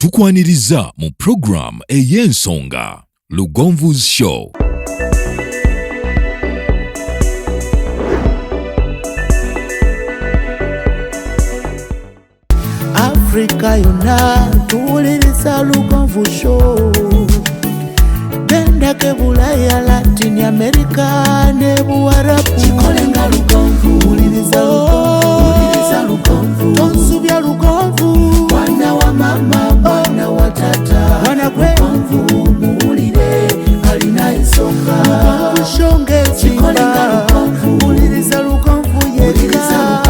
tukwaniriza mu program ey'ensonga Lugonvu's Show. Africa yonna tuwuliriza Lugonvu Show. Bendake Bulaya, Latin America ne Buwarabu. Chikolenga Lugonvu, wuliriza Lugonvu. Tonsubya Lugonvu, mwana wa mama, mwana wa tata. Mwana Lugonvu, muwulire alina ensonga. Lugonvu shonge chikolenga Lugonvu, wuliriza Lugonvu yeka.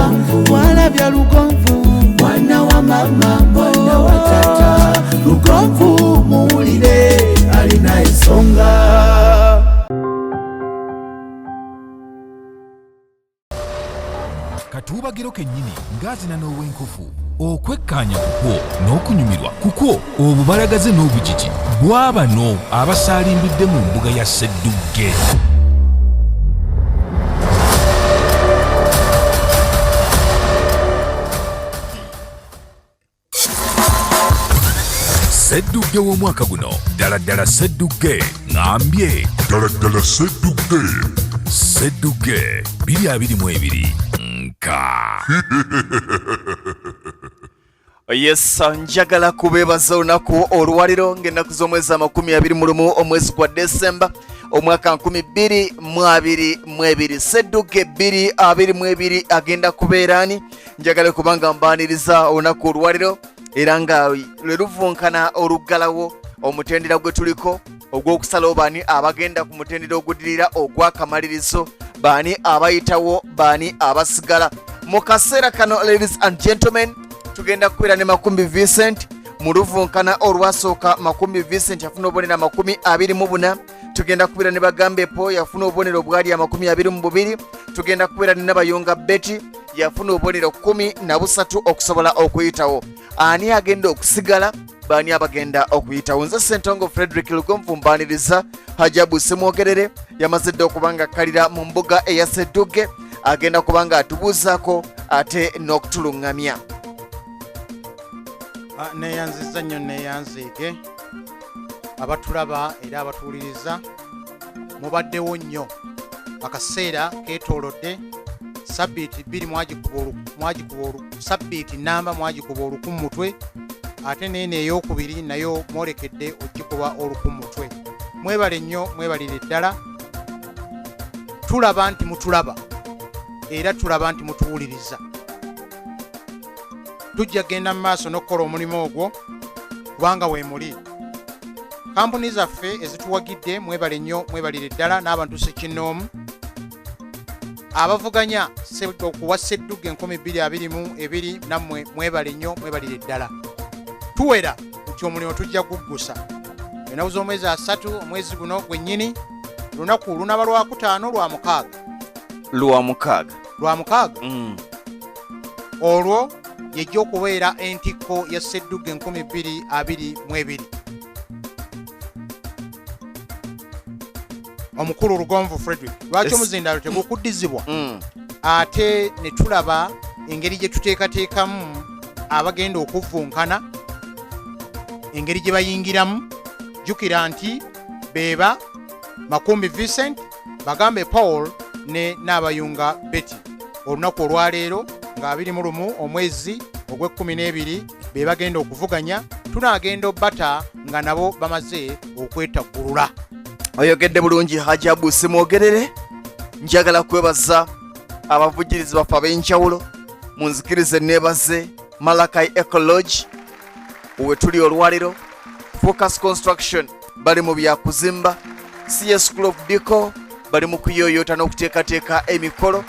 Walabya Lugonvu, mwana wa mama, mwana wa tata. Lugonvu, muwulire alina ensonga. Katubagiro kennyini ngazina n'ow'enkofu okwekkaanya kukwo n'okunyumirwa kukwo obubalagaze n'obujiji bw'abano abasaalimbidde mu mbuga ya Sseddugge. Sseddugge w'omwaka guno ddala Sseddugge ngambye ddala Sseddugge. Sseddugge 2022 nka Yes, njagala kubebaza olunaku olwaliro ng'ennaku z'omwezi 21 omwezi gwa Desemba omwaka 2022. Sseddugge 2022 agenda kubeerani. Njagala kubanga mbaaniriza olunaku olwaliro era nga lwe luvunkana oluggalawo omutendera gwe tuliko ogw'okusalawo baani abagenda ku mutendera oguddirira ogw'akamalirizo, baani abayitawo, baani abasigala. Mu kaseera kano, ladies and gentlemen, tugenda kubeera ne Makumbi Vincent. Mu luvunkana olwasooka Makumbi Vincent yafuna obubonero 24. Tugenda kubeera ne Bagambepo yafuna obubonero bwali 22. Tugenda kubeera ne Nabayonga Betty yafuna obubonero 13 okusobola okuyitawo. Ani agenda okusigala, baani abagenda okuyitawo? Nze Ssentongo Frederick Lugonvu mbaaniriza. Hajabu Semwogerere yamaze dda okubanga akkalira mu mbuga eya Sseddugge, agenda kubanga atubuuzaako ate n'okutuluŋŋamya. Neyanziza nnyo neyanziige abatulaba era abatuwuliriza, mubaddewo nnyo. Akaseera keetoolodde sabbiiti 2 sabbiiti namba mwagikuba oluku mu mutwe, ate neeno ey'okubiri nayo mwolekedde ogikuba oluku mu mutwe. Mwebale nnyo, mwebalire ddala. Tulaba nti mutulaba era tulaba nti mutuwuliriza. Tujja genda mu maaso n'okukola omulimu ogwo kubanga weemuli. Kampuni zaffe ezituwagidde, mwebale nnyo, mwebalire ddala. N'abantu ssekinnoomu abavuganya okuwa Sseddugge 2022 nammwe mwebale nnyo, mwebalire ddala. Tuwera nti omulimu tujja guggusa. Ennaku z'omwezi 3 omwezi guno gwennyini, lunaku lunaba lwa 5 lwa mukaaga. Olwo yejja okubeera entikko ya Sseddugge 2022. Omukulu Lugonvu Frederick, lwaki omuzindaalo tegukuddizibwa? Ate ne tulaba engeri gye tuteekateekamu abagenda okuvunkana, engeri gye bayingiramu. Jjukira nti beeba Makumbi Vincent, Bagambe Paul ne Nabayunga Betty. Olunaku olwaleero nga 21 omwezi ogw'E12 be bagenda okuvuganya. Tunaagenda obbata nga nabo bamaze okwetaggulula. Oyogedde bulungi Hajabu Semwogerere. Njagala kwebaza abavugirizi baffe ab'enjawulo. Munzikirize neebaze Malakai Ecology we tuli olwaliro, Focus Construction bali mu byakuzimba, CS School of Deco bali mu kuyoyota n'okuteekateeka emikolo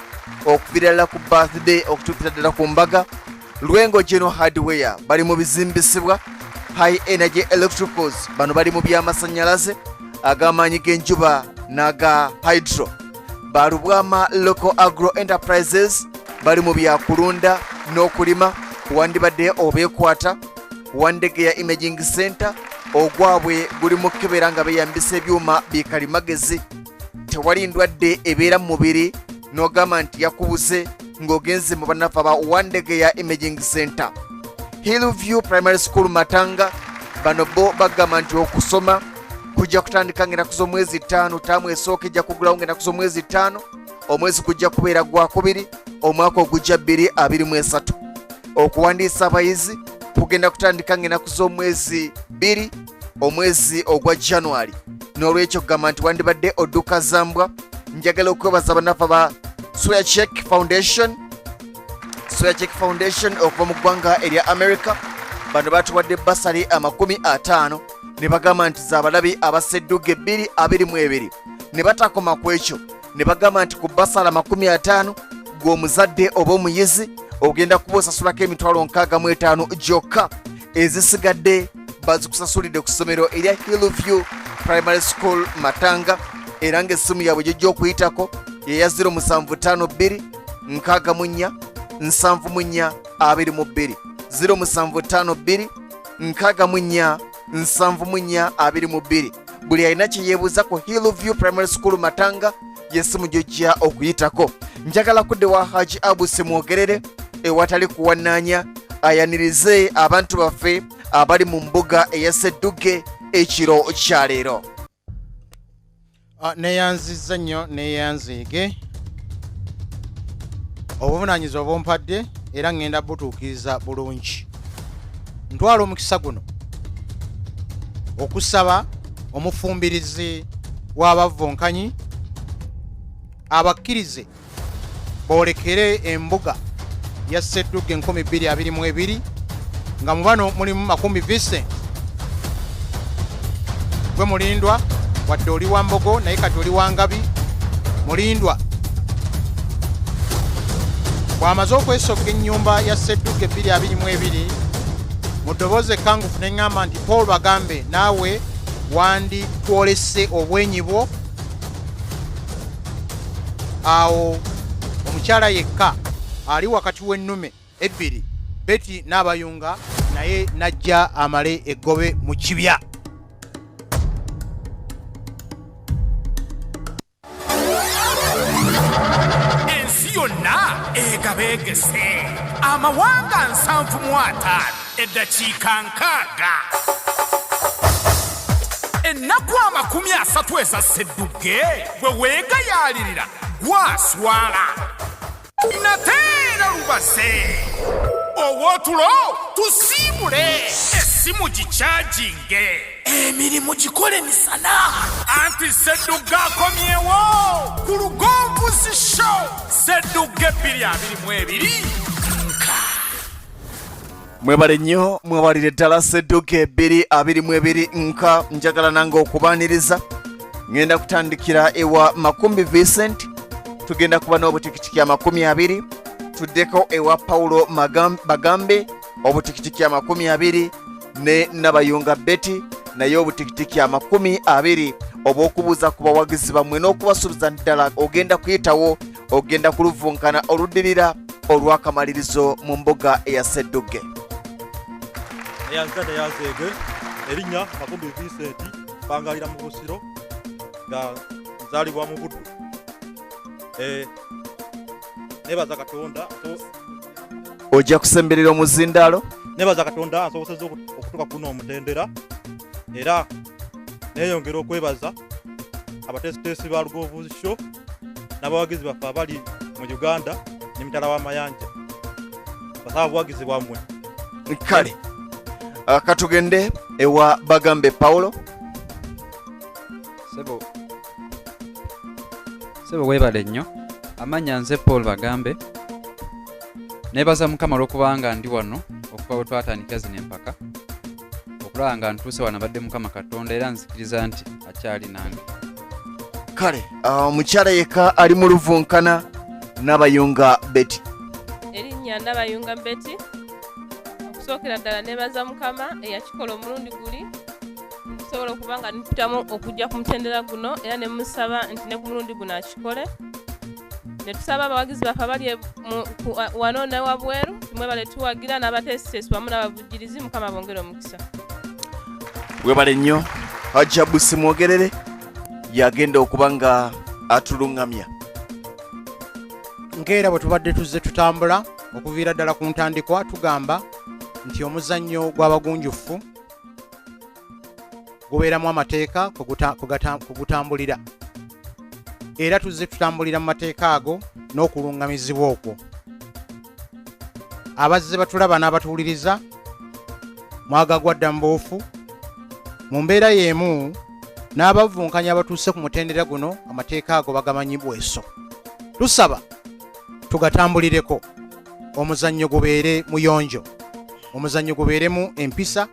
okuviirala ku birthday okutuukira ddala ku mbaga. Lwengo General Hardware bali mu bizimbisibwa. High Energy Electricals bano bali mu by'amasannyalaze ag'amaanyi g'enjuba n'aga hydro. Balubwama Local Agro Enterprises bali mu byakulunda n'okulima, wandibadde obeekwata. Wandegeya Imaging Center ogwabwe guli mu kebera nga beyambisa ebyuma bikalimagezi. Tewali ndwadde ebeera mu mubiri n'ogamba nti yakubuze ng'ogenze mu banafa ba Wandegeya Imaging Center. Hillview Primary School Matanga bano bo bagamba nti okusoma kujja kutandika ng'ennaku z'omwezi 5 taamu esooka ejja kugulawo ng'ennaku z'omwezi 5 omwezi gujja kubeera gwakubiri omwaka ogujja 2023 okuwandiisa abayizi kugenda kutandika ng'ennaku z'omwezi 2 omwezi ogwa January n'olwekyo kugamba nti wandibadde odduka zambwa njagala okwebaza bannaffe ba Swearcheck Foundation okuva mu ggwanga erya America bano batuwadde basali 50 ne bagamba nti zaabalabi abasedduge 222 ne batakoma ku ekyo ne bagamba nti ku basala 50 gw'omuzadde oba omuyizi ogenda kuba osasulako emitwalo 65 gyokka ezisigadde bazikusasulidde ku ssomero erya Hillview Primary School Matanga era ng'essimu yaabwe gyojja okuyitako yeya 0752 64 74 22 0752 64 74 22 buli alina kye yeebuuza ku Hillview Primary School Matanga yessimu gyojja okuyitako. Njagala kudde wa Haji Abuse mwogerere ewatali kuwannaanya ayanirize abantu baffe abali mu mbuga eya Sseddugge ekiro kya leero. Neyanzizza nnyo neyanziige obuvunaanyizibwa obumpadde era ngenda butuukiriza bulungi. Ntwala omukisa guno okusaba omufumbirizi w'abavvunkanyi abakkirize boolekere embuga ya Sseddugge 2022 nga mu bano mulimu Makumbi Vincent gwe mulindwa wadde oli wa Mbogo naye kati oli wa Ngabi mulindwa bw'amaze okwesogga ennyumba ya Sseddugge 2022 mu ddoboozi ekkangufu ne ŋŋamba nti Paul Bagambe naawe wandi twolese obwenyi bwo awo omukyala yekka ali wakati w'ennume ebbiri Betty n'abayunga naye najja amale eggobe mu kibya. Ensi yonna egabegese amawanga 75 eddakiika 6 ennaku 30 eza Sseddugge bwe weegayaalirira gwaswala nateera lubase owootulo tusiibule essimu gikyajinge emirimu gikole misana anti Sseddugge akomyewo ku Lugonvuzi show Sseddugge 2022 mwebale nnyo mwebalire ddala Sseddugge 2022 njagala nange okubaaniriza ngenda kutandikira ewa Makumbi Vincent tugenda kuba n'obutikitiki 20 tuddeko ewa Paulo Bagambe obutikitiki 20 ne Nabayunga Betty naye obutikitiki 20 obw'okubuuza ku bawagizi bammwe n'okubasuubiza ddala ogenda kuyitawo ogenda kuluvunkana oluddirira olw'akamalirizo mu mbuga eya Sseddugge. Eyanzadde yanzeege erinnya Makumbi Vincent bangalira mu Busiro nga nzaalibwa mu Buddu. Nebaza Katonda ojja kusemberera omuzindaalo. Nebaza Katonda ansobosezza okutuuka kuno Omutendera era neeyongera okwebaza abateesiteesi ba Lugonvuzi show n'abawagizi baffe abali mu Uganda ne mitala w'amayanja basaba buwagizi bwammwe. Kale katugende ewa Bagambe Paulo. Sebo webale nnyo amanya nze Paul Bagambe nebaza Mukama olw'okubanga ndi wano okuva we twatandika zino empaka okulaba nga ntuuse wano abadde Mukama Katonda era nzikiriza nti akyali nange. Kale omukyala yekka ali mu luvunkana Nabayunga Betty. Erinnya Nabayunga Betty okusookera ddala nebaza Mukama eyakikola omulundi guli nsobola okuba nga mpitamu okujja ku mutendera guno era ne musaba nti ne ku mulundi guno akikole ne tusaba abawagizi baffe abali wano ne wabweru tumwebale tuwagira n'abateesiteesi wamu n'abavujjirizi Mukama bongere omukisa. Webale nnyo Haji Abuse mwogerere yagenda okuba nga atuluŋŋamya. Ngeera bwe tubadde tuzze tutambula okuviira ddala ku ntandikwa tugamba nti omuzannyo gw'abagunjufu gubeeramu amateeka kugutambulira, era tuzze tutambulira mu mateeka ago n'okulungamizibwa okwo. Abazze batulaba n'abatuwuliriza mwagagwa dda mboofu mu mbeera y'emu n'abavunkanya abatuuse ku mutendera guno amateeka ago bagamanyi bweso. Tusaba tugatambulireko, omuzannyo gubeere muyonjo, omuzannyo gubeeremu empisa,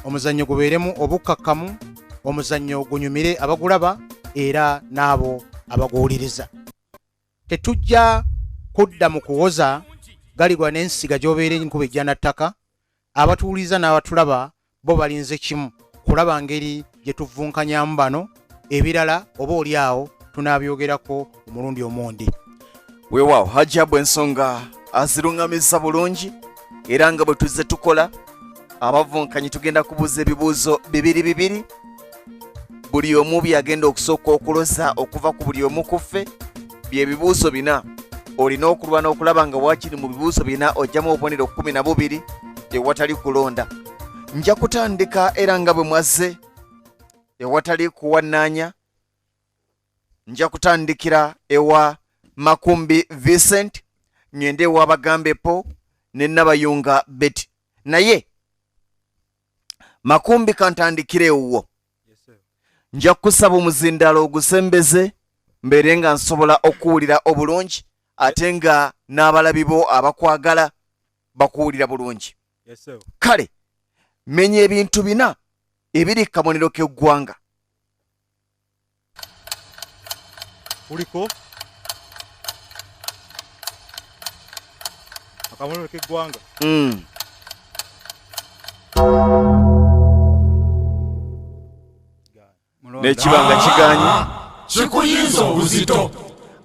omuzannyo gubeeremu obukkakkamu, omuzannyo gunyumire abagulaba era n'abo abaguwuliriza. Tetujja kudda mu kuwoza galigwa n'ensiga gy'obeera enkuba ejja na ttaka. Abatuwuliza n'abatulaba bo balinze kimu kulaba ngeri gye tuvunkanyamu bano, ebirala oba oli awo tunaabyogerako omulundi omundi. Weewaawo Hajjabu ensonga aziruŋŋamizza bulungi, era nga bwe tuzze tukola abavunkanyi tugenda kubuuza ebibuuzo bibiri. Buli omu byagenda okusooka okuloza okuva ku buli omu ku ffe bye bibuuzo 4. Olina okulwana okulaba nga waakiri mu bibuuzo 4 ojjamu obubonero 12 ewatali kulonda. Nja kutandika era nga bwe mwazze ewatali kuwannaanya. Nja kutandikira ewa Makumbi Vincent, ngende ewa Bagambe Po ne Nabayunga Betty. Naye Makumbi kantandikire ewuwo. Nja kusaba omuzindalo ogusembeze mbeere nga nsobola okuwulira obulungi ate nga n'abalabi bo abakwagala bakuwulira bulungi. Kale menya ebintu 4 ebiri kabonero k'eggwanga. Kuliko akabonero k'eggwanga. N'ekibanga kiganye kikuyinza obuzito.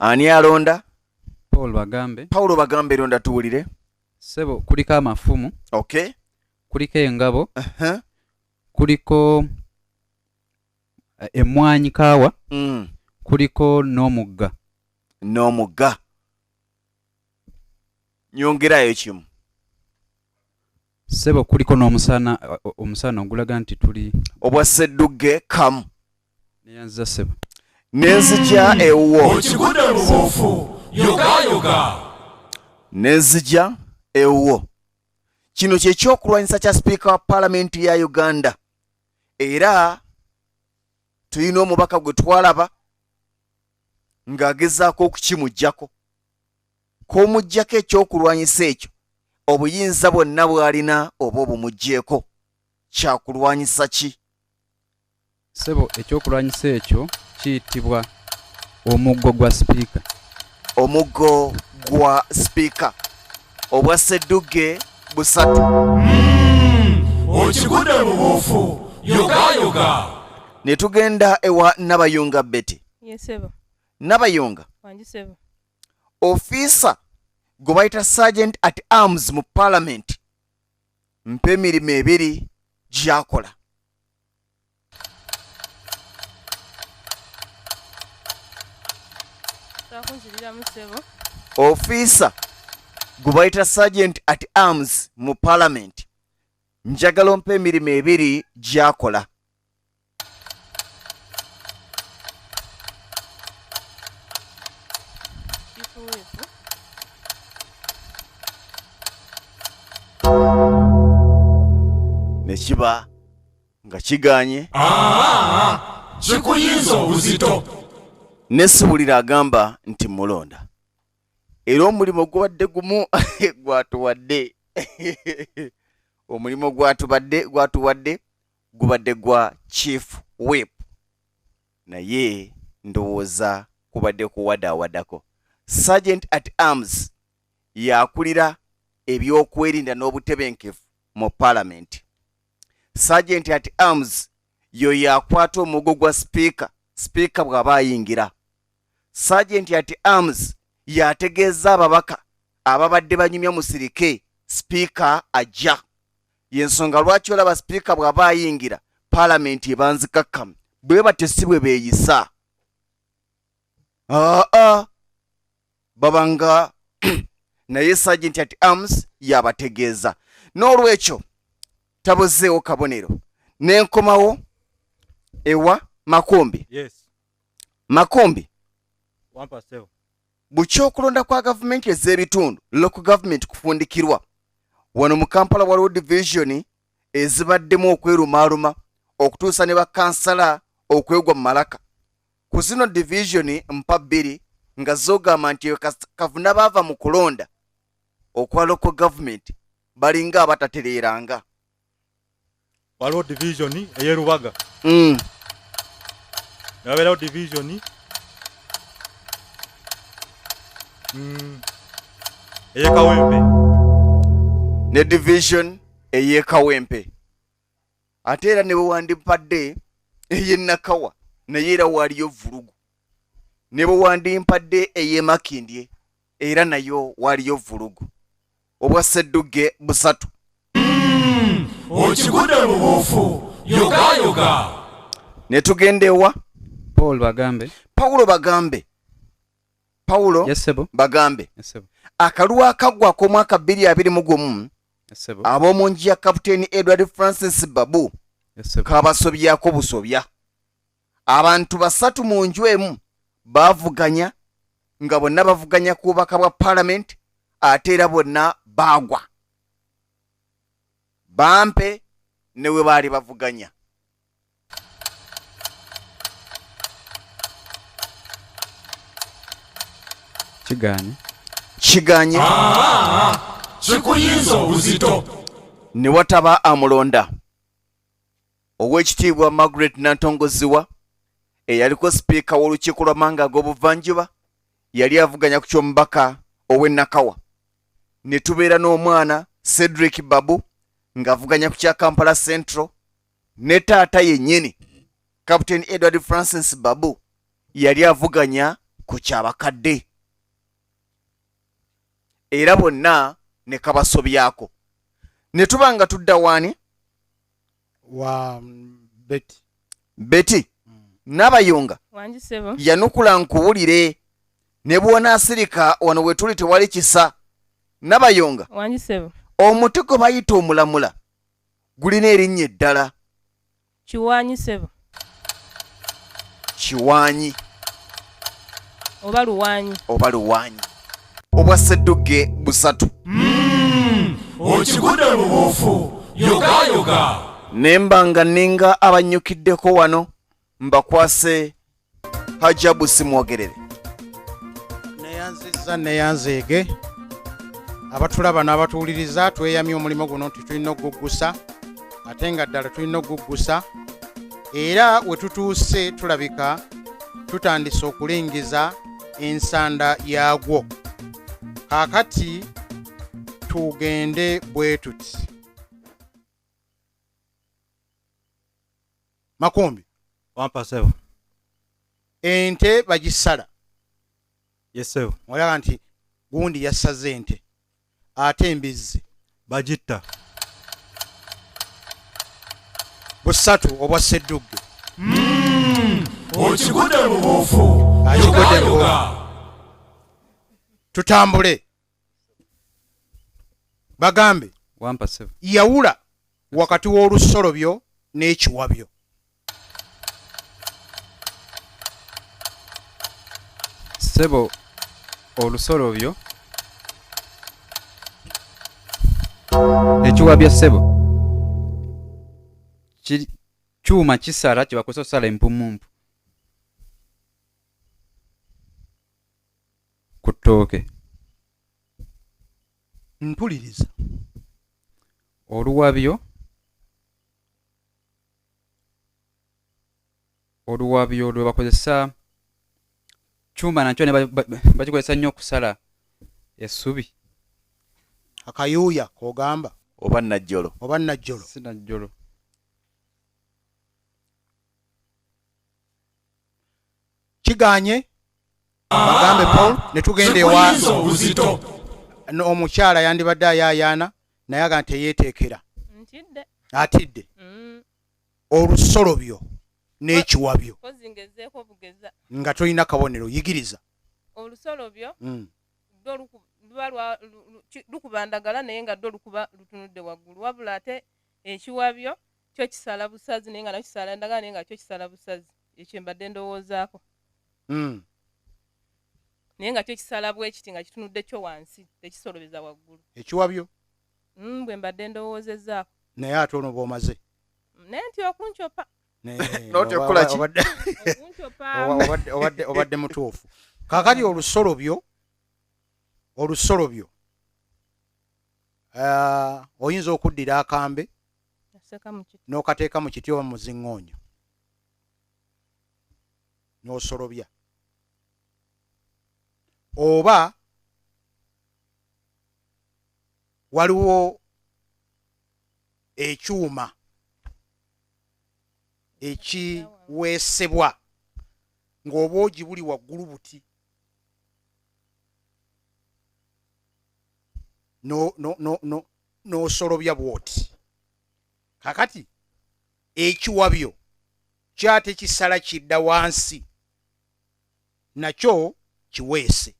Ani alonda? Paulo Bagambe londa tuwulire. Sebo kuliko amafumu. Okay. Kuliko engabo. Kuliko emmwanyi kaawa. Kuliko n'omugga. Nyongerayo kimu. Sebo kuliko n'omusana, omusana ogulaga nti tuli obwa Sseddugge kamu. Neyanza sebo. Nenzija ewuwo. Okigudde mu buufu. Yoga. Nenzija ewuwo. Kino kye kyokulwanyisa kya Sipiika wa Paalamenti ya Uganda. Era tulina omubaka gwe twalaba ng'agezaako okukimuggyako. K'omuggyako ekyokulwanyisa ekyo obuyinza bwonna bw'alina oba obumuggyeko. Kyakulwanyisa ki? Sebo ekyokulwanyisa ekyo kiyitibwa omuggo gwa Sipiika. Omuggo gwa Sipiika obwa Sseddugge busatu. Okigudde mu buufu. Yoga. Ne tugenda ewa Nabayunga Betty. Yesebo. Nabayunga. Wanjisebo. Officer gwe bayita Sergeant at Arms mu Parliament mpa emirimu 2 gy'akola. Officer gwe bayita Sergeant at Arms mu Parliament njagala ompa emirimu 2 gy'akola. Nekiba nga kiganye. Kikuyinza obuzito. Nesibulira agamba nti mulonda. Era omulimo gubadde gumu gwatuwadde. Omulimo gwatuwadde gubadde gwa Chief Whip. Naye ndowooza kubadde kuwadawadako. Sergeant at Arms yakulira ebyokwerinda n'obutebenkefu mu Parliament. Sergeant at Arms yo yakwata omuggo gwa Sipiika bw'aba ayingira. Sergeant at Arms yategeeza ababaka ababadde banyumya musirike Sipiika ajja. Yensonga lwaki olaba Sipiika bw'aba ayingira Parliament ebanzikakkamu bwe batyo si bwe beeyisa. Babanga naye Sergeant at Arms yabategeeza. N'olwekyo tabuzeewo kabonero. N'enkomawo ewa Makumbi. Yes. Makumbi. 1%. Bukyokulonda kwa gavumenti ez'ebitundu local government kufundikirwa wano mu Kampala waliwo division ezibaddemu okwerumaaluma okutuusa ne bakansala okwegwa mu malaka. Ku zino division mpa bbiri nga zogamba nti kavuna baava mu kulonda okwa local government balinga abatatereeranga. Waliwo division eyerubaga. Nabeerawo division eyekawempe ne division eyekawempe ate era ne bwe wandimpadde ey'enakawa naye era waaliyo vulugu, ne bwe wandimpadde ey'emakindye era nayo waaliyo vulugu. Obwa Sseddugge busatu. Okigudde mu buufu yoga ne tugenda ewa Paul Bagambe. Paulo Bagambe. Paulo Yes, sebo. Bagambe. Yes, sebo. Akalu akagwa ak'omwaka 2021 Yes, sebo. ab'omu nju ya Kapiteeni Edward Francis Babu Yes, sebo. kabasobyako busobya. Abantu basatu mu nju emu baavuganya nga bonna bavuganya ku bubaka bwa Parliament ate era bonna baagwa. Bampe ne we baali bavuganya. Kiganye kikuyinza obuzito. ne wataba amulonda. Oweekitiibwa Margaret Nantongoziwa eyaliko sipiika w'olukiiko lw'amawanga ag'obuvanjuba yali avuganya ku ky'omubaka ow'ennakawa. Ne tubeera n'omwana Cedric Babu ng'avuganya ku kya Kampala Central, ne taata yennyini Captain Edward Francis Babu yali avuganya ku kyabakadde. Era bonna ne kabasobyako. Ne tuba nga tudda waani wa Betty Nabayunga Wangi sebo. yanukula nkuwulire ne bw'onaasirika wano we tuli tewali kisa. Nabayunga Wangi sebo. omuti gwe bayita omulamula gulina erinnya eddala. Kiwanyi sebo. Kiwanyi Oba luwanyi. oba luwanyi. Obwa Sseddugge busatu. Okigudde mu buufu yoga Nemba nga ninga abannyukiddeko wano mbakwase Hajabu Simwogerere. neyanziza neyanzeege abatulaba n'abatuwuliriza tweyamye omulimu guno nti tulina okuguggusa ate nga ddala tulina okuguggusa era we tutuuse tulabika tutandise okulingiza ensanda yaagwo. Kaakati tugende bwe tuti. Makumbi 1%. ente bagisala. Yes, sebo. Olaba nti gundi yasaze ente ate embizzi Bagitta. busatu obwa Sseddugge. okigudde mu buufu Akigudde tutambule. Bagambe 1%. yawula wakati w'olusolobyo n'ekiwabyo. Sebo olusolobyo ekiwabya sebo kyuma kisala kyebakozesa okusala empumumpu ku ttooke. Mpuliriza. Oluwabyo lwe bakozesa kyuma nakyo ne bakikozesa nnyo okusala essubi. Akayuuya k'ogamba Oba najjolo. oba najjolo. Si najjolo. Kiganye Bagambe Paul ne tugenda ewa omukyala yandibadde ayaayaana naye aga nti yeeteekera Ntidde. atidde olusolobyo n'ekiwabyo Kozi ngezeeko bugeza. nga tolina kabonero yigiriza. Olusolobyo luba lukubandagala naye nga ddwo lukuba lutunudde waggulu, wabula ate ekiwabyo kyo kisala busazi naye nga nakisala ndagala naye nga kyo kisala busazi ekyo mbadde ndowoozaako naye nga kyo kisala bwekiti nga kitunudde kyo wansi tekisolobeza waggulu ekiwabyo bwe mbadde ndowoozezaako naye ate ono bw'omaze naye nti okuncopa N'otyo okukola ki? okuncopa obadde mutuufu kaakati olusolobyo oyinza okuddira akambe n'okateeka mu kiti oba mu ziŋŋoonyo n'osolobya oba waliwo ekyuma ekiweesebwa ng'obwogi buli waggulu buti n'osolobya bw'oti kakati ekiwabyo kyate kisala kidda wansi nakyo kiweese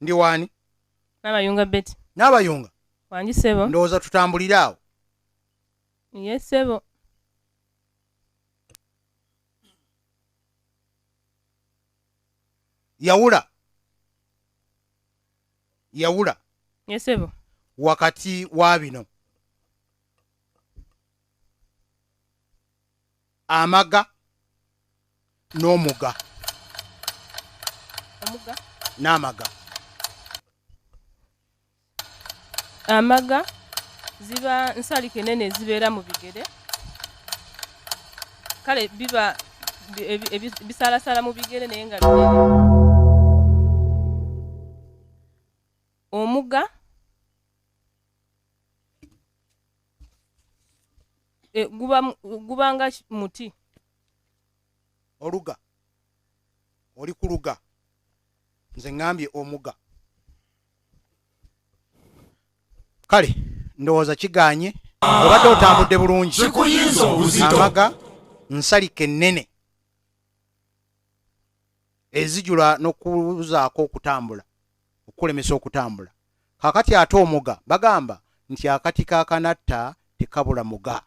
ndi waani n'abayunga beti n'abayunga wangi ssebo ndowooza tutambulire awo ye ssebo yawula ye ssebo wakati wa bino amaga n'omuga omuga n'amaga amaga ziba nsalike nene ezibeera mu bigere kale biba bisalasala mu bigere naye nga binene omuga guba nga muti oluga oli ku luga nze ŋŋambye omuga kale ndowooza kiganye obadde otambudde bulungi amaga nsalike ennene ezijula n'okuzaako okutambula okulemesa okutambula kakati ate omuga bagamba nti akati kakanatta tekabula muga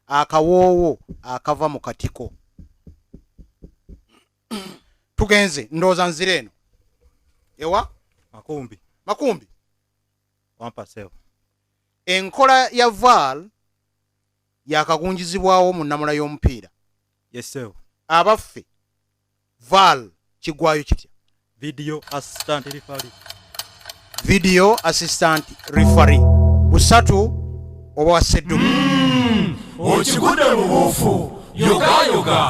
akawoowo akava mu katiko tugenze ndowooza nzira eno ewa makumbi wampaseewo enkola ya val yakagunjizibwawo mu nnamula y'omupiira yeseewo abaffe val kigwayo kitya video assistant referee busatu oba waseddugu okigudde mu buufu yogayoga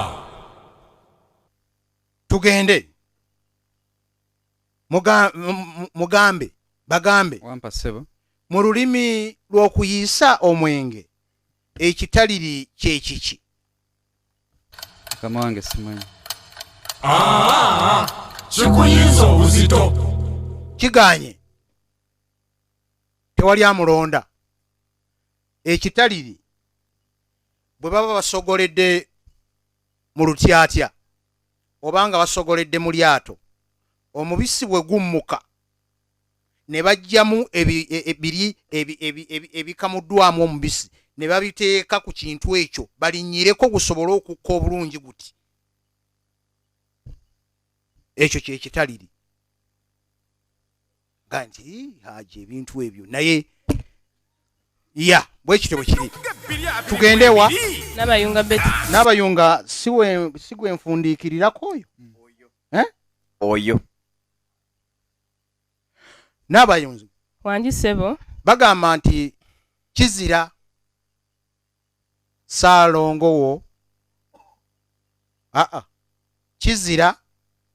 tugende bagambe wampa ssebo mu lulimi lw'okuyiisa omwenge ekitaliri kyekiki mukama wange simanyi kikuyinza obuzito kiganye tewali amulonda ekitaliri bwe baba basogoledde mu lutyatya oba nga basogoledde mu lyato omubisi bwe gummuka ne bajjamu ebiri ebikamuddwamu omubisi ne babiteeka ku kintu ekyo balinnyireko gusobole okukka obulungi guti ekyo kyekitaliri ga nti haja ebintu ebyo naye ya bwekityo bwe kiri tugende wa n'abayunga sigwe nfundiikirirako oyo n'abayunzi wangi ssebo bagamba nti kizira saalongowo kizira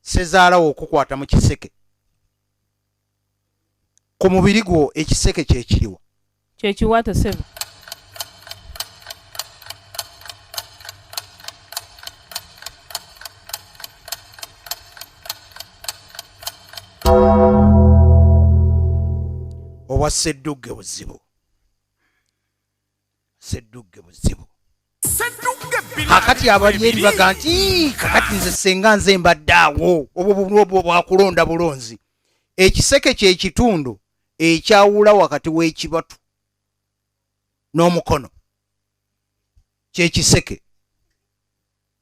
sezaalawo okukwata mu kiseke ku mubiri gwo ekiseke kyekiriwa kyekiwaata ssebo obwa seddugge buzibu kakati abali eri baga nti kakati nze senga nze mbadde awo obwo bwakulonda bulonzi ekiseke kye kitundu ekyawula wakati w'ekibatu n'omukono kyekiseke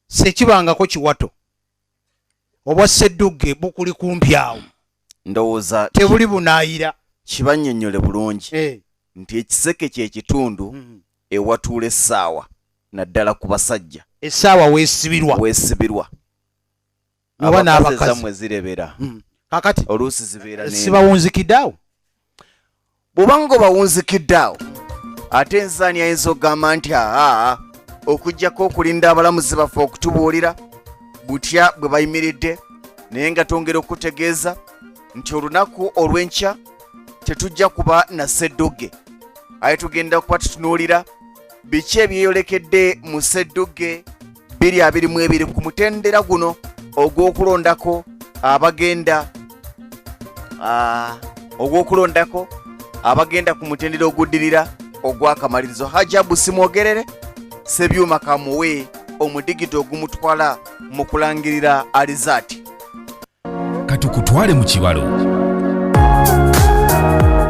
sekibangako kiwato obwa sseddugge bukuli kumpi awo ndowooza tebuli bunaayira kibannyonnyole bulungi nti ekiseke kyekitundu ewatuula essaawa naddala ku basajja essaawa weesibirwa oba n'abakazi zammwe zirebera kakati oluusi zibeera sibawunzikidde awo bw'obanga obawunzikidde awo ate enzaani ayinza okugamba nti aa okugjako okulinda abalamuzi baffe okutubuulira butya bwe bayimiridde naye nga twongera okutegeeza nti olunaku olw'enkya tetujja kuba na Sseddugge aye tugenda kuba tutunuulira biki ebyeyolekedde mu Sseddugge 2022 ku mutendera guno ogw'okulondako abagenda ku mutendera oguddirira ogw'akamalirizo. Hajabu simwogerere Sebyuma kamuwe omudigito ogumutwala mu kulangirira alizaati. Katukutwale mu kibalo.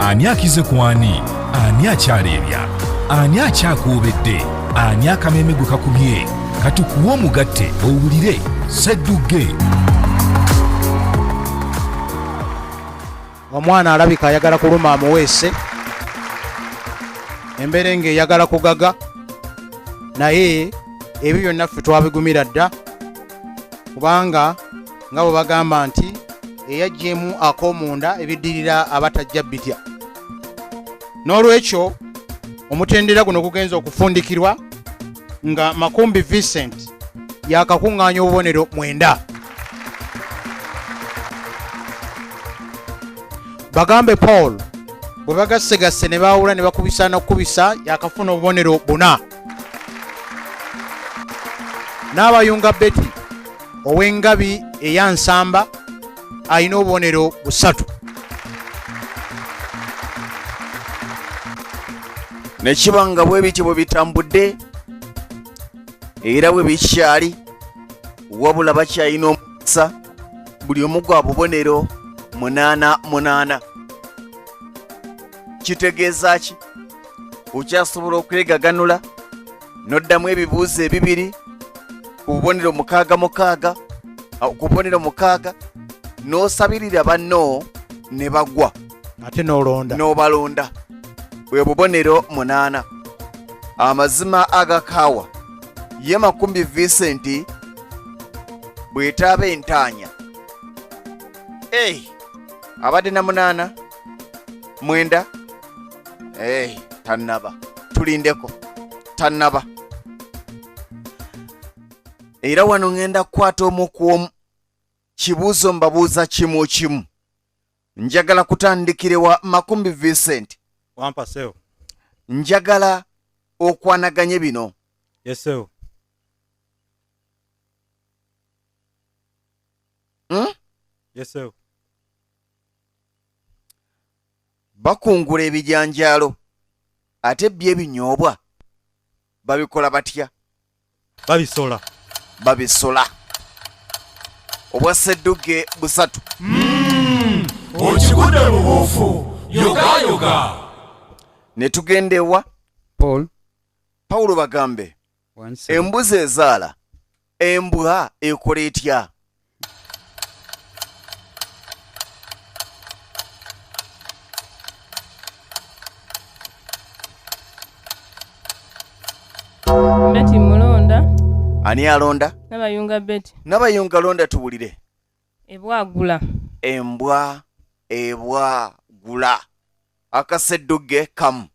Ani akize ku ani? Ani akyaleebya? Ani akyakoobedde? Ani akameme gwe kakubye? Katukuwa omugatte owulire Sseddugge. omwana alabika ayagala kuluma amuweese embeera ng'eyagala kugaga naye ebyo byonna ffe twabigumira dda kubanga nga bwe bagamba nti eyajjemu ak'omunda ebiddirira abatajja bitya. N'olwekyo omutendera guno gugenza okufundikirwa nga Makumbi Vincent yakakuŋŋaanya obubonero 9. Bagambe Paul bwe bagassegase ne baawula ne bakubisa n'okubisa yakafuna obubonero 4. N'abayunga Betty ow'engabi eyansamba ayina obubonero 3. Nekibanga bwe biti bwe bitambudde era bwe bikyali wabula bakyayina omukisa buli omu gwa bubonero 8. Kitegeeza ki? Okyasobola okwegaganula n'oddamu ebibuuzo ebibiri ku bubonero 6 ku bubonero 6 n'osabirira banno ne bagwa ate n'obalonda bwe bubonero 8. Amazima agakaawa ye Makumbi Vincent bwetaaba entaanya abadde na 8 9 tannaba tulindeko tannaba era wano ngenda kukwata omu ku omu kibuuzo mbabuuza kimu kimu. Njagala kutandikirewa Makumbi Vincent. Wampa sewo. Njagala okwanaganye bino. Yes sewo. Yes sewo. Bakungula ebijanjaalo ate by'ebinyoobwa babikola batya? Babisola. Obwa Sseddugge 3. Okigudde mu buufu yoga. Ne tugendewa Paulo Bagambe. Embuzi ezaala embwa ekola etya? Betty mulonda. Ani alonda? Nabayunga Betty. Nabayunga londa tuwulire. Ebwagula. Embwa ebwagula. Akasseddugge kamu.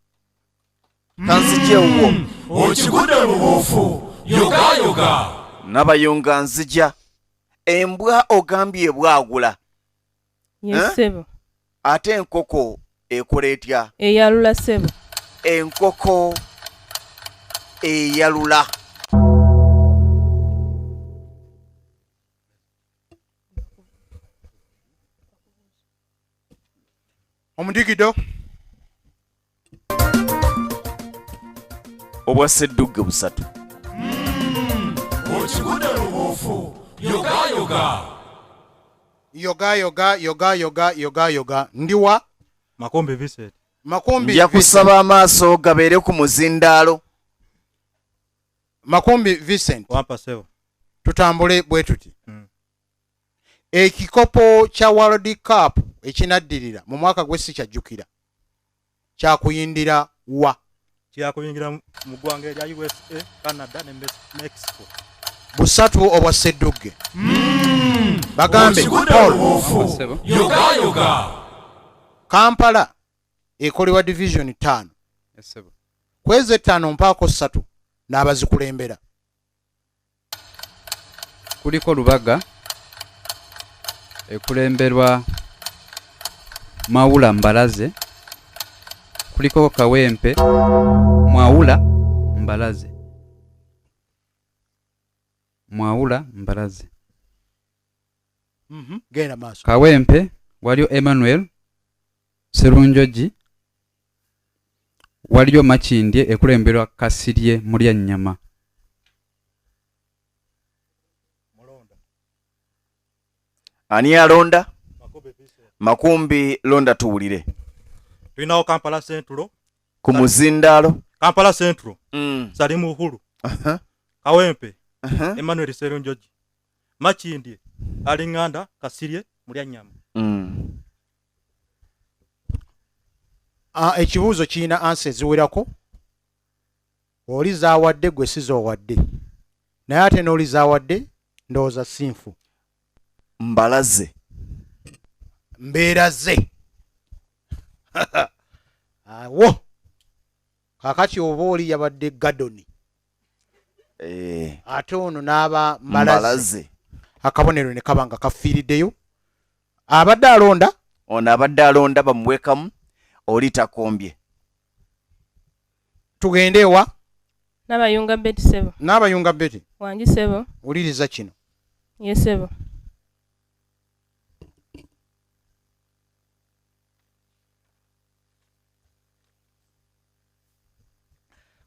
Kanzije uwo. Okigudde mu buufu yoga. Nabayunga nzija. Embwa ogambye ebwagula. Yes sebo. Ate enkoko ekola etya? Eyalula sebo. Enkoko eyalula. Omudigido obwa Sseddugge 3. Okigudde mu buufu yoga. yoga ndiwa Makumbi Vincent. Makumbi nja kusaba amaaso gabeere ku muzindaalo. Makumbi Vincent. Wampa sebo. Tutambule bwe tuti. Ekikopo kya World Cup ekinaddirira mu mwaka gw'essi kyajjukira. Kyakuyindira wa? Kyakuyingira mu ggwanga erya USA, Canada ne Mexico. Busatu obwa Sseddugge. Bagambe Paul. Yoga. Kampala ekolebwa division 5. Kwezi 5 mpaako 3 n'abazikulembera. Kuliko Lubaga ekulemberwa Mawula Mbalaze, kuliko Kawempe Mwawula Mbalaze. Genda maaso. Kawempe waliyo Emmanuel Serunjoji, waliyo Makindye ekulemberwa Kasirye Mulyannyama. Ani alonda? Makumbi londa tuwulire. Tulinawo Kampala Central. Ku muzindaalo. Kampala Central. Salimu Uhuru. Kawempe. Emmanuel Serunjoji. Makindye Alinganda Kasirye Mulyannyama. Ekibuuzo kirina ansa eziwerako. Oli zaawadde gwe sizoowadde. Naye ate n'oli zaawadde ndowooza sinfu. Mbalaze. Mbeeraze. Awo. Kakati oba oli yabadde Gadoni. Ate ono n'aba Mbalaze. Akabonero ne kaba nga kafiiriddeyo. Abadde alonda. Ono abadde alonda bamuwekamu. Oli takombye. Tugende wa? N'abayunga Betty sebo. N'abayunga Betty. Wangi sebo. Uliriza kino. Ye sebo.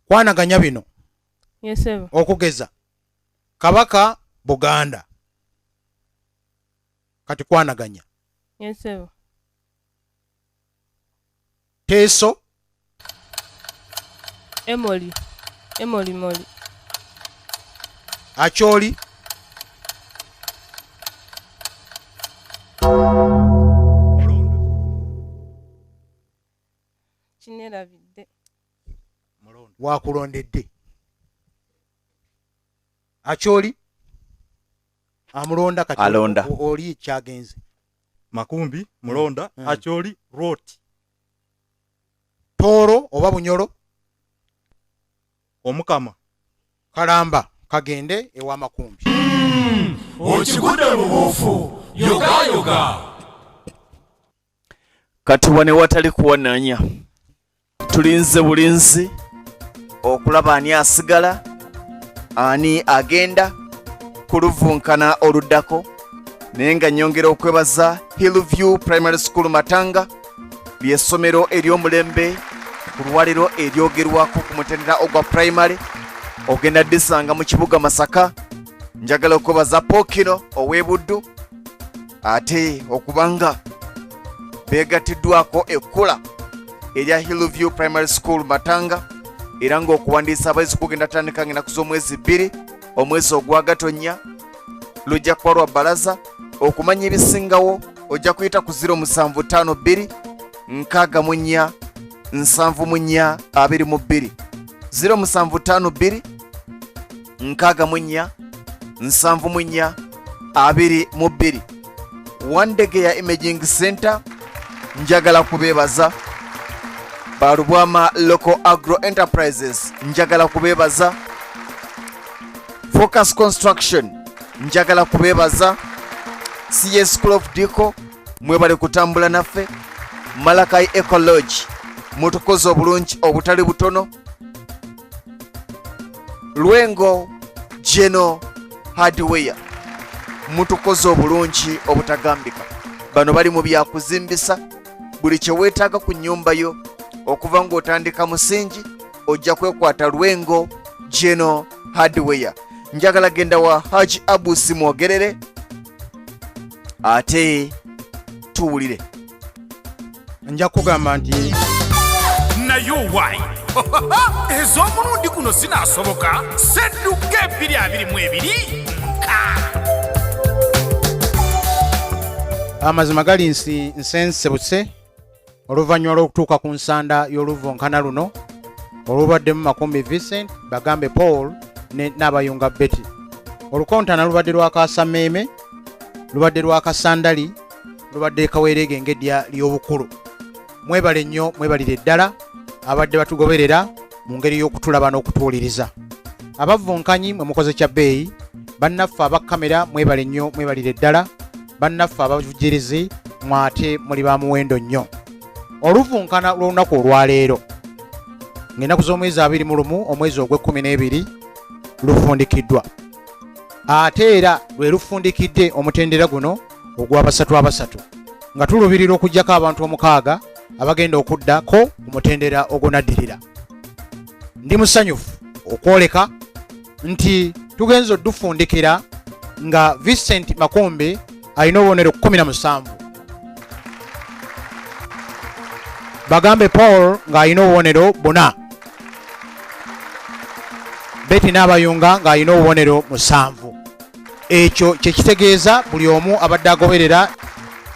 Kwanaganya bino. Ye sebo. Okugeza. Kabaka Buganda. Kati kwanaganya. Ye sebo. Teso. Emoli. Acholi. Kinerabidde. Wakulondedde. Acholi. Amulonda kati. Alonda. Oli kyagenze. Makumbi mulonda. Acholi Roti. Toro oba Bunyoro. Omukama. Kalamba kagende ewa Makumbi. Okigude mu buufu. Yoga. Kati wane watali kuwananya. Tulinze bulinzi okulaba ani asigala, ani agenda kuluvunkana oluddako. Naye nga nyongera okwebaza Hillview Primary School Matanga, ly'essomero ery'omulembe ku lwaliro eryogerwako ku mutendera ogwa primary. Ogenda disanga mu kibuga Masaka. Njagala okwebaza Pokino ow'Ebuddu, ate okubanga beegatiddwako ekkula erya Hillview Primary School Matanga, era ng'okuwandiisa abayizi kugenda tandika ngenaku z'omwezi 2 omwezi ogwa Gatonnya. Lujja kuba lwa bbalaza. Okumanya ebisingawo ojja kuyita ku 0752 64 74 22. 0752 64 74 22. Wandegeya Imaging Center. Njagala kubeebaza. Balubwama Local Agro Enterprises. Njagala kubeebaza. Focus Construction. Njagala kubeebaza. CS School of Deco. Mwebale kutambula naffe. Malakai Ecology. Mutukoze obulungi obutali butono. Lwengo Geno Hardware. Mutukoze obulungi obutagambika. Bano bali mu byakuzimbisa. Buli kye weetaaga ku nnyumba yo okuva ng'otandika musingi ojja kwekwata Lwengo Geno Hardware. Njagala genda wa Haji Abusi mwogerere ate tuwulire. Nja kugamba nti nayo why ez'omulundi guno zinaasoboka Sseddugge 2022 amazima gali nsensebutse oluvannyuma lw'okutuuka ku nsanda y'oluvonkana luno olubaddemu Makumbi Vincent, Bagambe Paul n'abayunga Betty. Olukontana lubadde lwa Kasameeme, lubadde lwa Kasandali, lubadde kaweerege ng'eddya ly'obukulu. Mwebale nnyo, mwebalire ddala abadde batugoberera mu ngeri y'okutulaba n'okutuwuliriza. Abavunkanyi mwe mukoze kya bbeeyi, bannaffe aba kamera mwebale nnyo, mwebalire ddala, bannaffe abavujjirizi mwate muli ba muwendo nnyo. Oluvunkana lw'olunaku olwaleero ng'ennaku z'omwezi 21 omwezi ogw'e12 lufundikiddwa. Ate era lwe lufundikidde omutendera guno ogw'abasatu nga tulubirira okuggyako abantu 6 abagenda okuddako ku mutendera ogunaddirira. Ndi musanyufu okwoleka nti tugenza oddufundikira nga Vincent Makumbi alina obubonero 17, Bagambe Paul ng'alina obubonero 4, Betty n'abayunga ng'alina obubonero 7. Ekyo kye kitegeeza buli omu abadde agoberera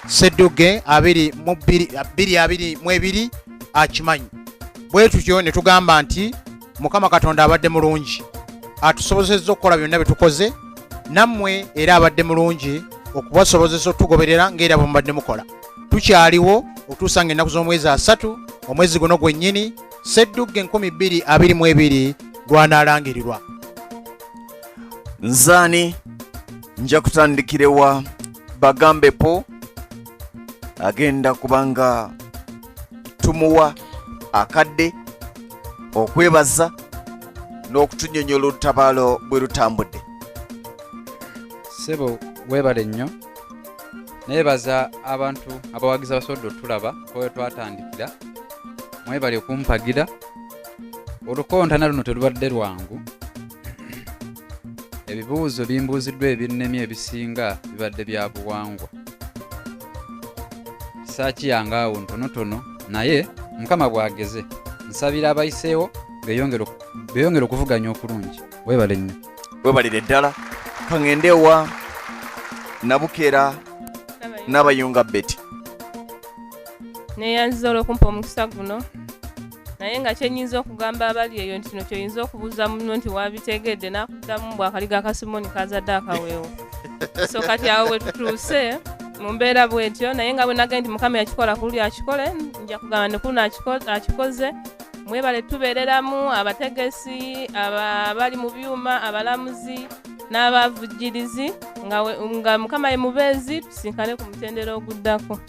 Sseddugge 2022 akimanyi. Bwe tutyo ne tugamba nti Mukama Katonda abadde mulungi, atusobozezza okukola byonna bye tukoze, nammwe era abadde mulungi okubasobozesa otugoberera ng'era bwe mubadde mukola. Tukyaliwo otuusa ng'ennaku z'omwezi 3 omwezi guno gwennyini Sseddugge 2022 gwanaalangirirwa. Nzani nja kutandikirewa Bagambe Po agenda kubanga tumuwa akadde okwebaza n'okutunyonyola olutabaalo bwe lutambudde. Sebo webale nnyo, neebaza abantu abawagizi abasobodde otulaba kwe twatandikira, mwebale okumpagira. Olukontana luno telubadde lwangu, ebibuuzo bimbuuziddwa ebinnemye ebisinga bibadde bya buwangwa. Kisaaki yange awo ntonotono, naye Mukama bw'ageze nsabira abayiseewo beeyongere okuvuganya okulungi. Webale nnyo. Webalire ddala. Kangende wa Nabukera n'abayunga Betty. Neeyanziza olw'okumpa omukisa guno, naye nga kyenyinza okugamba abali eyo nti kino kyoyinza okubuuza muno nti wabitegedde n'akuddamu bw'akaliga akasimoni kazadde akaweewo. So kati awo bwe tutuuse mu mbeera bw'etyo, naye nga bwe nagenda nti Mukama yakikola ku luli akikole, nja kugamba ne kuno akikoze. Mwebale tubeereramu abategesi, abali mu byuma, abalamuzi n'abavujjirizi nga Mukama ye mubeezi, tusinkane ku mutendera oguddako.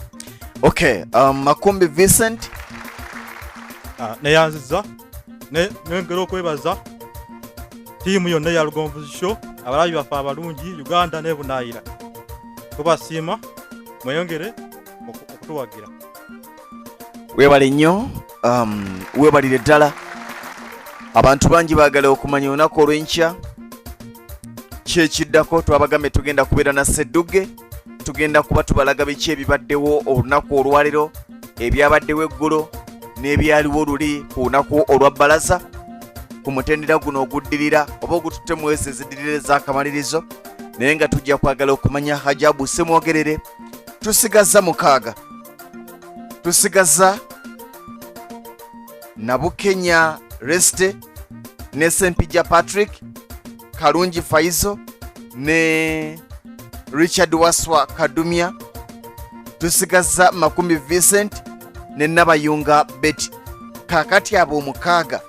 Okay, Makumbi Vincent. Neyanziza nengera okwebaza tiimu yonna ya Lugonvuzi Show, abalabi baffe abalungi Uganda ne Bunaayira. Tubasiima, mweyongere okutuwagira. Webale nnyo, webalire ddala. Abantu bangi baagala okumanya olunaku olw'enkya kyekiddako. Twabagambe tugenda kubeera na Sseddugge, tugenda kuba tubalaga biki ebibaddewo olunaku olwaleero, ebyabaddewo eggulo n'ebyaliwo luli ku lunaku olwa bbalaza ku mutendera guno oguddirira oba ogututte mu wezi eziddirira ez'akamalirizo. Naye nga tujja kwagala okumanya Hajabu Ssemwogerere tusigaza 6. Tusigaza Nabukenya Reste ne Sempija Patrick, Kalungi Faizo ne Richard Waswa Kadumya. Tusigaza Makumbi Vincent ne Nabayunga Betty. Kakati abo 6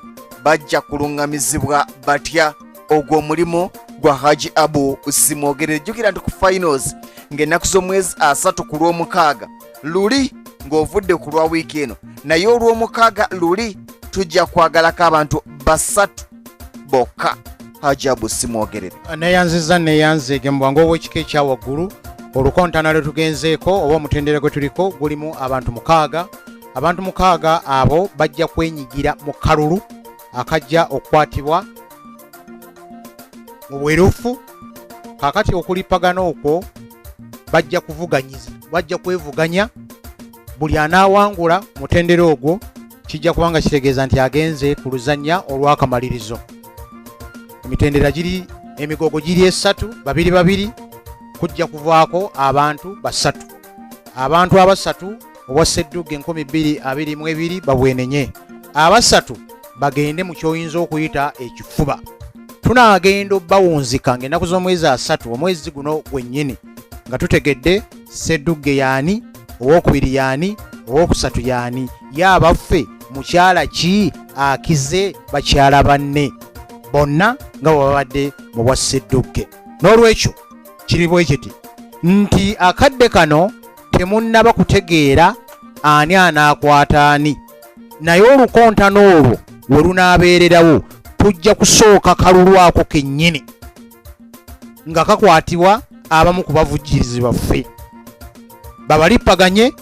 bajja kulungamizibwa batya ogw'omulimu gwa Haji Abu Ssemwogerere. Jjukira nti ku finals ng'ennaku z'omwezi 3 ku lw'omukaaga luli ng'ovudde ku lwa wiiki eno, naye olw'omukaaga luli tujja kwagalako abantu 3 bokka Haji Abu Ssemwogerere. Neyanzige mu bwangu obw'ekika ekya waggulu. Olukontana lwe tugenzeeko oba omutendera gwe tuliko gulimu abantu 6. Abantu 6 abo bajja kwenyigira mu kalulu akajja okukwatibwa mu bwerufu. Kakati okulipagana okwo bajja kwevuganya buli anaawangula mutendera ogwo kijja kubanga kitegeeza nti agenze ku luzannya olw'akamalirizo. Emitendera giri emigogo giri 3 2 kujja kuvaako abantu 3. Abantu abasatu obwa Sseddugge 2022 babwenenye. Abasatu bagende mu kyoyinza okuyita ekifuba. Tunaagenda bawunzika ng'ennaku z'omwezi 3 omwezi guno gwennyini nga tutegedde Sseddugge yaani, ogw'okubiri yaani, ogw'okusatu yaani, yaabaffe mukyala ki akize bakyala banne bonna nga babadde mu bwa Sseddugge. N'olwekyo kiri bwe kiti nti akadde kano temunnaba kutegeera ani anaakwata ani, naye olukontana olwo we lunaabeererawo tujja kusooka kalulwako kennyini nga kakwatibwa abamu ku bavujjirizi baffe babalippaganye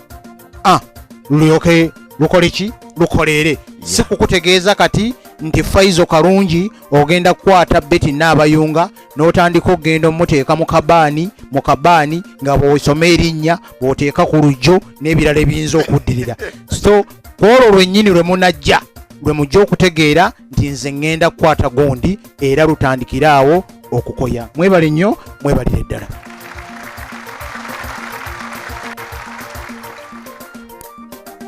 lulyoke lukole ki lukoleere. Si kukutegeeza kati nti Faizo Kalungi ogenda kukwata Betty n'abayunga n'otandika okugenda omuteeka mu kabaani nga bw'osoma erinnya bw'oteeka ku lujjo n'ebirala ebiyinza okuddirira. So kwolwo lwennyini lwe munajja lwe mujja okutegeera nti nze ngenda kukwata gundi era lutandikira awo okukoya. Mwebale nnyo, mwebalire ddala.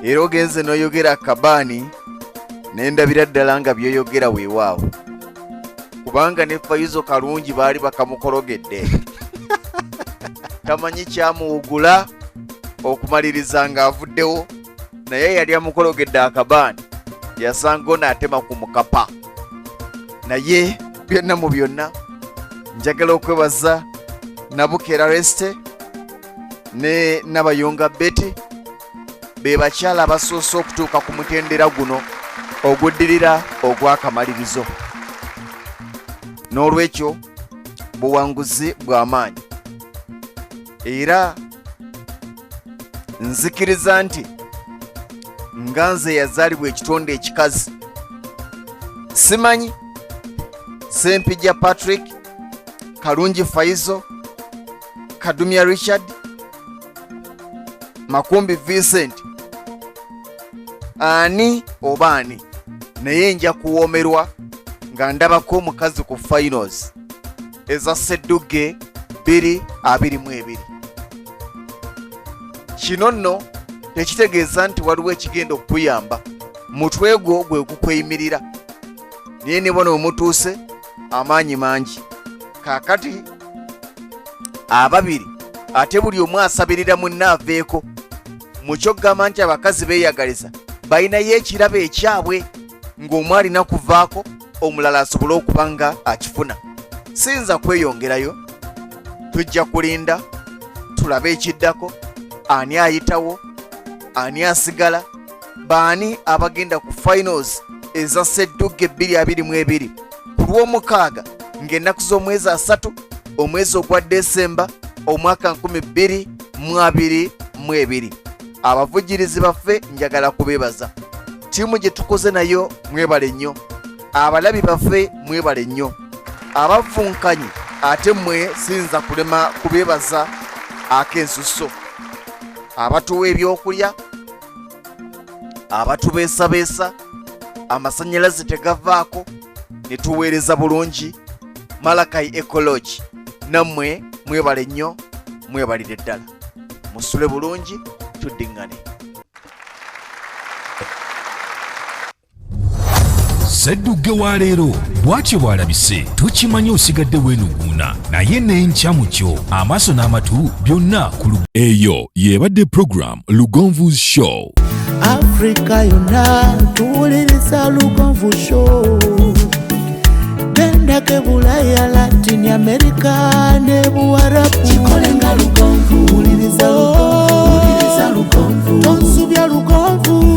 Era ogenze n'oyogera kabaani nendabira ddala nga byoyogera weewaawo, kubanga ne Faizo Kalungi baali bakamukologedde tamanyi kyamuwugula okumaliriza ng'avuddewo, naye yali amukologedde akabaani yasanga onaatema ku mukapa. Naye byonna mu byonna njagala okwebaza Nabukera Reste ne Nabayunga Betty be bakyala abasoose okutuuka ku mutendera guno oguddirira ogw'akamalirizo. N'olwekyo buwanguzi bw'amaanyi, era nzikiriza nti nga nze yazaalibwa ekitonde ekikazi, simanyi Sempijja Patrick, Kalungi Faizo, Kadumya Richard, Makumbi Vincent, ani oba ani, naye nja kuwoomerwa nga ndabako omukazi ku finals eza Sseddugge 2022. Kino nno tekitegeeza nti waliwo ekigenda okukuyamba, mutwe gwo gwe gukweyimirira, naye ne bona omutuuse amaanyi mangi. Kaakati ababiri ate buli omu asabirira munne aveeko, mukyo kugamba nti abakazi beeyagaliza balinayo ekirabo ekyabwe ng'omu alina kuvaako omulala asobole okuba nga akifuna. Siyinza kweyongerayo, tujja kulinda tulabe ekiddako, ani ayitawo, ani asigala, baani abagenda ku finals eza Sseddugge 2022 ku lw'omukaaga ng'ennaku z'omwezi 3 omwezi ogwa Desemba omwaka 2022. Abavujjirizi baffe njagala kubeebaza. Ttiimu gye tukoze nayo mwebale nnyo, abalabi baffe mwebale nnyo, abavunkanyi ate mmwe siyinza kulema kubeebaza ak'ensusso, abatuwa ebyokulya, abatubeesabeesa, amasannyalaze tegavaako ne tuweereza bulungi, Malakai Ecology, nammwe mwebale nnyo, mwebalire ddala. Musule bulungi, tuddiŋŋane. Sseddugge wa leero bw'atyo bw'alabise, tokimanyi osigadde weenuguuna, naye n'enkya mu kyo amaaso n'amatu byonna ku eyo y'ebadde program Lugonvu's Show. Afrika yonna tuwuliriza Lugonvu Show. Genda ke Bulaya, Latin America ne Buwarabu, kikolenga Lugonvu. Wuliriza Lugonvu, tonsubya Lugonvu.